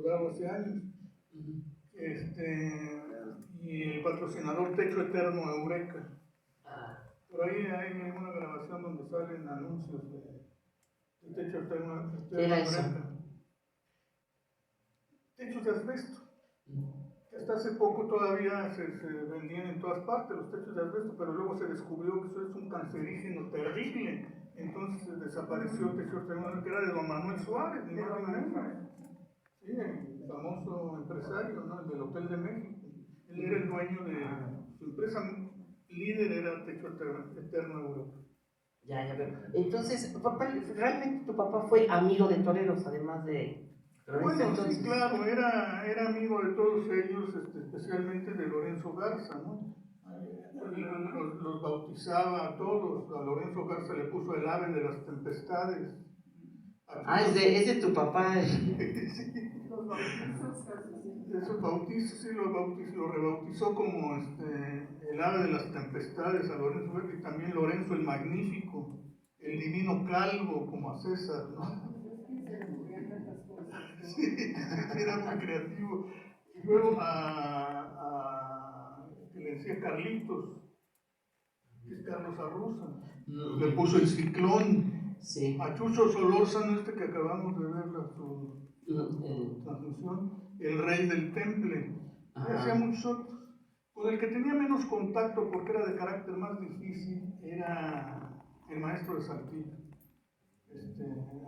dado hace años. Y el patrocinador Techo Eterno Eureka. Por ahí hay alguna grabación donde salen anuncios de Techo Eterno Eureka. Techos de asbesto. Hasta hace poco todavía se vendían en todas partes los techos de asbesto, pero luego se descubrió que eso es un cancerígeno terrible. Entonces desapareció el techo de asbesto, que era de don Manuel Suárez, ni más ni menos. Sí, el famoso empresario, ¿no? El del Hotel de México. Él era el dueño de su empresa líder, era Techo Eterno Europa. Ya veo. Entonces, realmente tu papá fue amigo de toreros, además de... Bueno, entonces, sí, claro, era amigo de todos ellos, especialmente de Lorenzo Garza, ¿no? Los bautizaba a todos. A Lorenzo Garza le puso el ave de las tempestades. Es de tu papá. Sí, esos bautizos, sí, lo rebautizó como el ave de las tempestades a Lorenzo Garza, y también Lorenzo el Magnífico, el Divino Calvo, como a César, ¿no? Sí, era muy creativo. Y luego que le decía Carlitos, que es Carlos Arruza, le puso el Ciclón. Sí. A Chucho Solórzano, que acabamos de ver su transmisión, el Rey del Temple. Y hacía muchos otros. Con el que tenía menos contacto, porque era de carácter más difícil, era el maestro de Saltillo,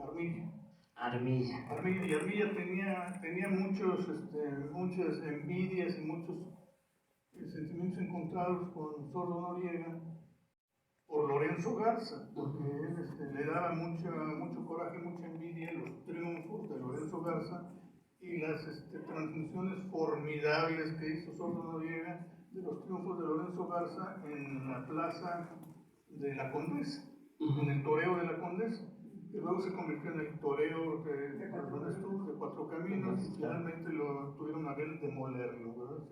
Armilla. Y Armilla tenía muchas envidias y muchos sentimientos encontrados con Sordo Noriega por Lorenzo Garza, porque él le daba mucho coraje, mucha envidia los triunfos de Lorenzo Garza y las transmisiones formidables que hizo Sordo Noriega de los triunfos de Lorenzo Garza en la plaza de la Condesa, en el toreo de la Condesa. Y luego se convirtió en el toreo de Cuatro Caminos, y finalmente lo tuvieron a ver demolerlo, ¿verdad?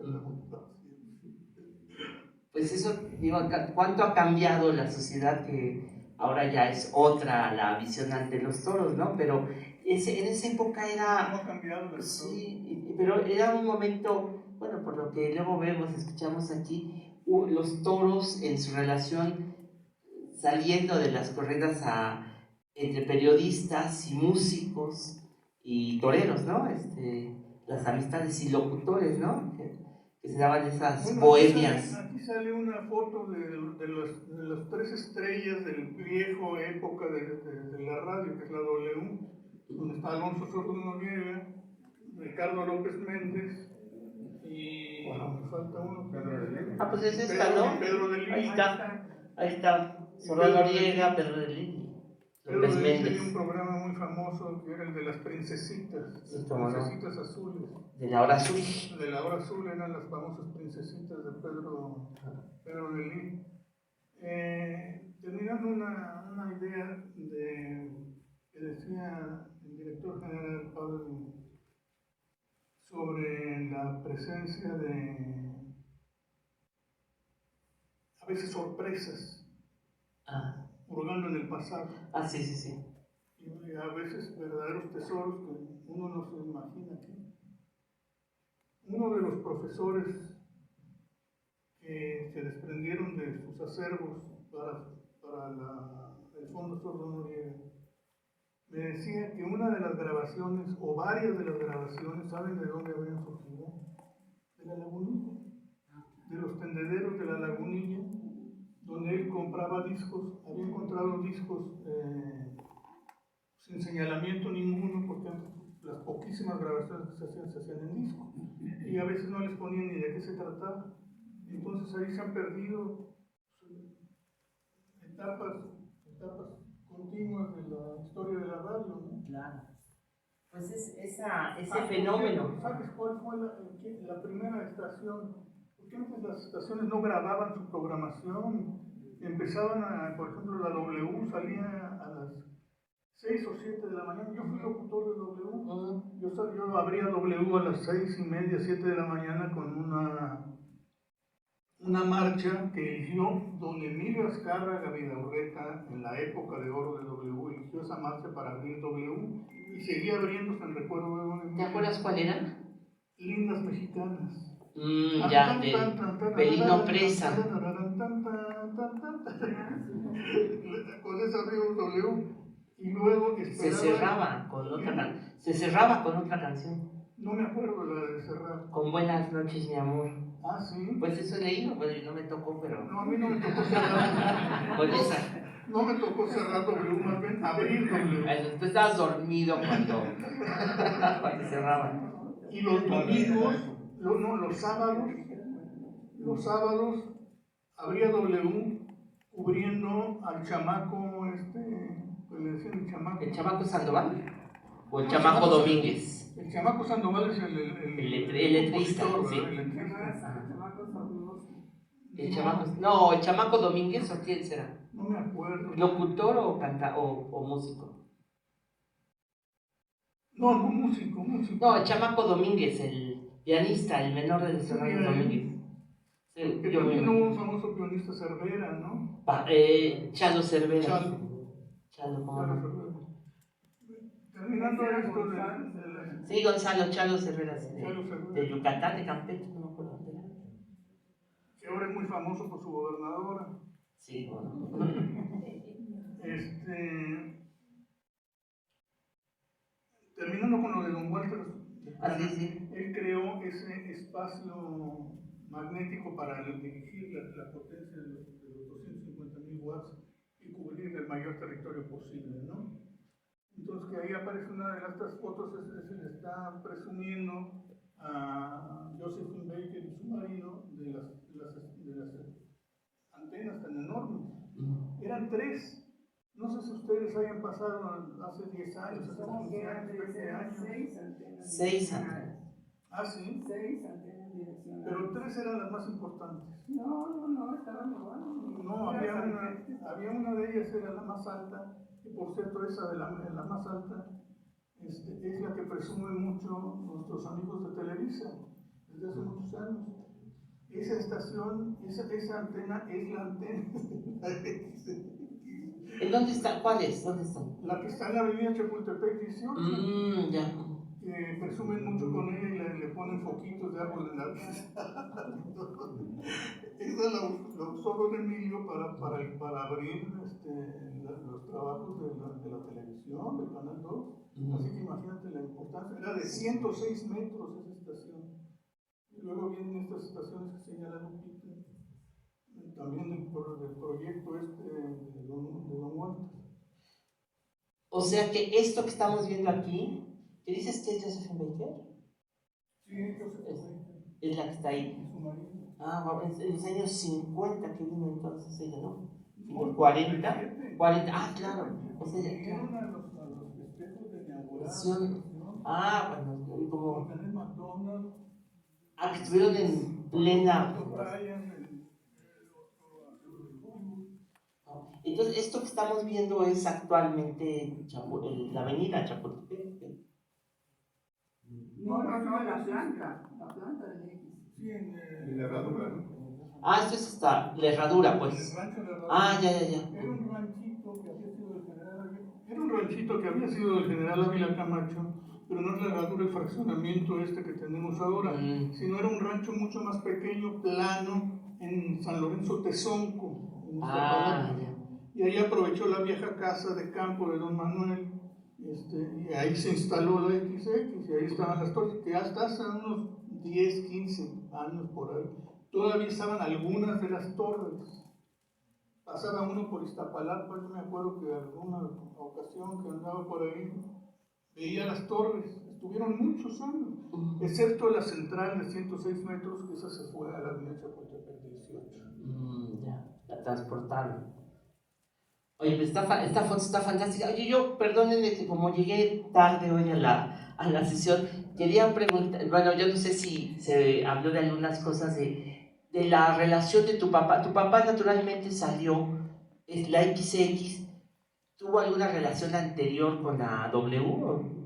Pues eso, digo, ¿cuánto ha cambiado la sociedad? Que ahora ya es otra la visión ante los toros, ¿no? Pero en esa época era... ¿Cómo ha cambiado la Sí, pero era un momento, bueno, por lo que luego vemos, escuchamos aquí, los toros en su relación saliendo de las corridas entre periodistas y músicos y toreros, ¿no? Las amistades y locutores, ¿no? Que se daban esas bohemias. Aquí sale una foto de las tres estrellas del viejo época de la radio, que es la W, donde está Alonso Sordo Noriega, Ricardo López Méndez y me falta uno. Pues es esta, ¿no? Pedro de Lima. Ahí está. Sordo Noriega, Pedro de Lima. López Méndez tenía un programa muy famoso que era el de las princesitas, princesitas azules. De la hora azul. De la hora azul eran las famosas princesitas de Pedro de Lima. Terminando una idea que decía el director general Pablo sobre la presencia de a veces sorpresas hurgando en el pasado. Sí. Y a veces verdaderos tesoros que uno no se imagina aquí. Uno de los profesores que se desprendieron de sus acervos para el Fondo Sordo Noriega me decía que una de las grabaciones, o varias de las grabaciones, ¿saben de dónde habían surgido? De la Lagunilla, de los tendederos de la Lagunilla, donde él compraba discos. Había encontrado discos sin señalamiento ninguno, porque las poquísimas grabaciones que se hacían en disco, y a veces no les ponían ni de qué se trataba. Entonces ahí se han perdido etapas continuas de la historia de la radio, ¿no? Claro. Pues ese fenómeno. ¿Sabes cuál fue la primera estación? Porque antes las estaciones no grababan su programación. Empezaban por ejemplo, la W salía a las 6 o 7 de la mañana. Yo fui locutor de W. Yo abría W a las 6:30, 7 de la mañana con una marcha que eligió don Emilio Azcárraga Vidaurreta en la época de oro de W, eligió esa marcha para abrir W y seguía abriéndose en recuerdo de don Emilio. ¿Te acuerdas cuál era? Lindas Mexicanas. Ya, de Belino Presa. Con esa abrimos W y luego Se cerraba con otra canción. No me acuerdo la de cerrar. Con Buenas noches, mi amor. Ah, sí. Pues eso he leído, bueno, y no me tocó, pero. No, a mí no me tocó cerrar. Con esa. No me tocó cerrar W, más bien abrir W. Tú estabas dormido cuando cerraban. Y los domingos, los sábados abría W cubriendo al chamaco, pues le decían el chamaco. ¿El chamaco Sandoval? ¿O el chamaco Domínguez? El chamaco Sandoval es el letrista, sí. El chamaco Domínguez, ¿o quién será? No me acuerdo. ¿Locutor o músico? No, músico. No, el chamaco Domínguez, el pianista, el menor de los hermanos Domínguez. Sí, que también hubo un famoso pianista, Cervera, ¿no? Chalo Cervera. Chalo, ¿cómo no? Terminando esto de sí, Gonzalo Chalo Cervera, de Yucatán, de Campeche, no me acuerdo dónde era. Que ahora es muy famoso por su gobernadora. Sí, bueno. Terminando con lo de don Walter, sí. Él creó ese espacio magnético para dirigir la potencia de los 250.000 watts y cubrir el mayor territorio posible, ¿no? Entonces, que ahí aparece una de estas fotos, se le está presumiendo a Josephine Baker y su marido de las antenas tan enormes. Eran 3. No sé si ustedes hayan pasado hace 10 años, hace 15 años, 20 años. 6 antenas. Ah, sí. 6 antenas direccionales. Pero 3 eran las más importantes. No, estaban igual. No, había una de ellas, era la más alta, y por cierto, esa de la más alta es la que presumen mucho nuestros amigos de Televisa, desde hace muchos años. Esa estación, esa antena es la antena ¿En dónde está? ¿Cuál es? ¿Dónde está? La que está en la avenida Chapultepec 18. Ya. Presumen mucho con ella y le ponen foquitos de árbol en la vista. Esa la usó don Emilio para abrir los trabajos de la televisión, del Canal 2. Así que imagínate la importancia. Era de 106 metros esa estación. Y luego vienen estas estaciones que señala Lupita, también del proyecto de Don Walter. O sea que esto que estamos viendo aquí, ¿qué dices que es Josephine Baker? Sí, Josephine Baker. Es la que está ahí. Su marido. Bueno, en los años 50 que vino entonces ella, ¿no? No, 40, claro. O sea, vinieron a los festejos de inauguración. Bueno, como. En el McDonald's. Que estuvieron en plena. Entonces, esto que estamos viendo es actualmente la avenida Chapultepec. No, la planta del X. Sí, en la herradura. Esto es hasta la herradura, pues. El rancho de la herradura. Ya. Era un ranchito que había sido del general Ávila Camacho, pero no es la herradura, el fraccionamiento que tenemos ahora, sino era un rancho mucho más pequeño, plano, en San Lorenzo Tezonco. Y ahí aprovechó la vieja casa de campo de don Manuel, y ahí se instaló la XX, y ahí estaban las torres, que hasta hace unos 10, 15 años por ahí, todavía estaban algunas de las torres. Pasaba uno por Iztapalapa, yo me acuerdo que alguna ocasión que andaba por ahí, veía las torres, estuvieron muchos años, excepto la central de 106 metros, que esa se fue a la avenida Chapultepec 18. La transportaron. Oye, pues esta foto está fantástica. Oye, perdónenme que como llegué tarde hoy a la sesión, quería preguntar, bueno, yo no sé si se habló de algunas cosas de la relación de tu papá. Tu papá naturalmente salió, es la XX, ¿tuvo alguna relación anterior con la W?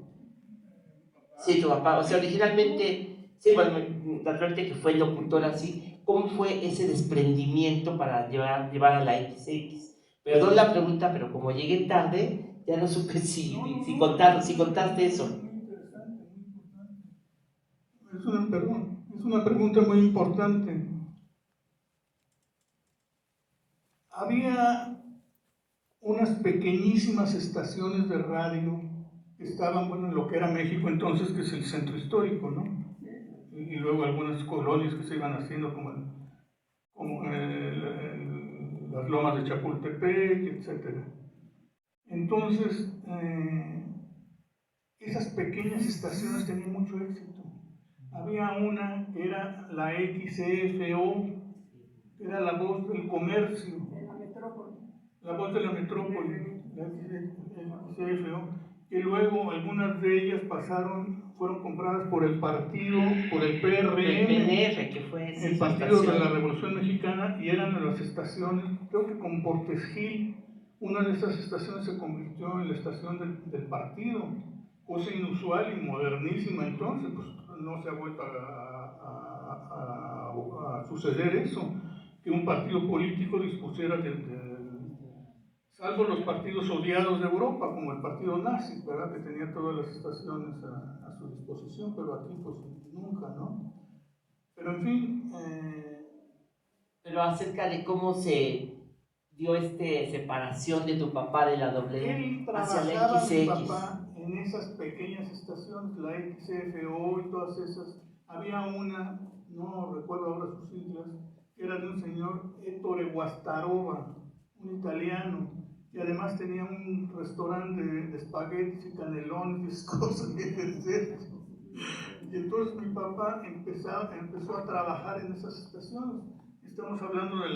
Sí, tu papá, o sea, originalmente, sí, bueno, naturalmente que fue locutor así, cómo fue ese desprendimiento para llevar a la XX. Perdón la pregunta, pero como llegué tarde, ya no supe si contaste eso. Muy interesante, muy importante. Es una pregunta muy importante. Había unas pequeñísimas estaciones de radio que estaban, bueno, en lo que era México entonces, que es el centro histórico, ¿no? Y luego algunas colonias que se iban haciendo como las lomas de Chapultepec, etc. Entonces, esas pequeñas estaciones tenían mucho éxito. Había una que era la XCFO, que era la voz del comercio, En la metrópoli. la voz de la metrópoli, la XCFO, que luego algunas de ellas fueron compradas por el partido, por el PRM, El PNF, que fue el Partido de la Revolución Mexicana, y eran las estaciones, creo que con Portes Gil, una de esas estaciones se convirtió en la estación del partido, cosa inusual y modernísima entonces, pues no se ha vuelto a suceder eso, que un partido político dispusiera salvo los partidos odiados de Europa, como el partido nazi, ¿verdad? Que tenía todas las estaciones a su disposición, pero aquí pues nunca, ¿no? Pero en fin... Pero acerca de cómo se dio separación de tu papá de la W él hacia la trabajaba, mi XX. papá, en esas pequeñas estaciones, la XFO y todas esas. Había una, no recuerdo ahora sus siglas, que era de un señor Ettore Guastarova, un italiano, y además tenía un restaurante de espaguetis y canelones y esas cosas bien decentes. Y entonces mi papá empezó a trabajar en esas estaciones. Estamos hablando de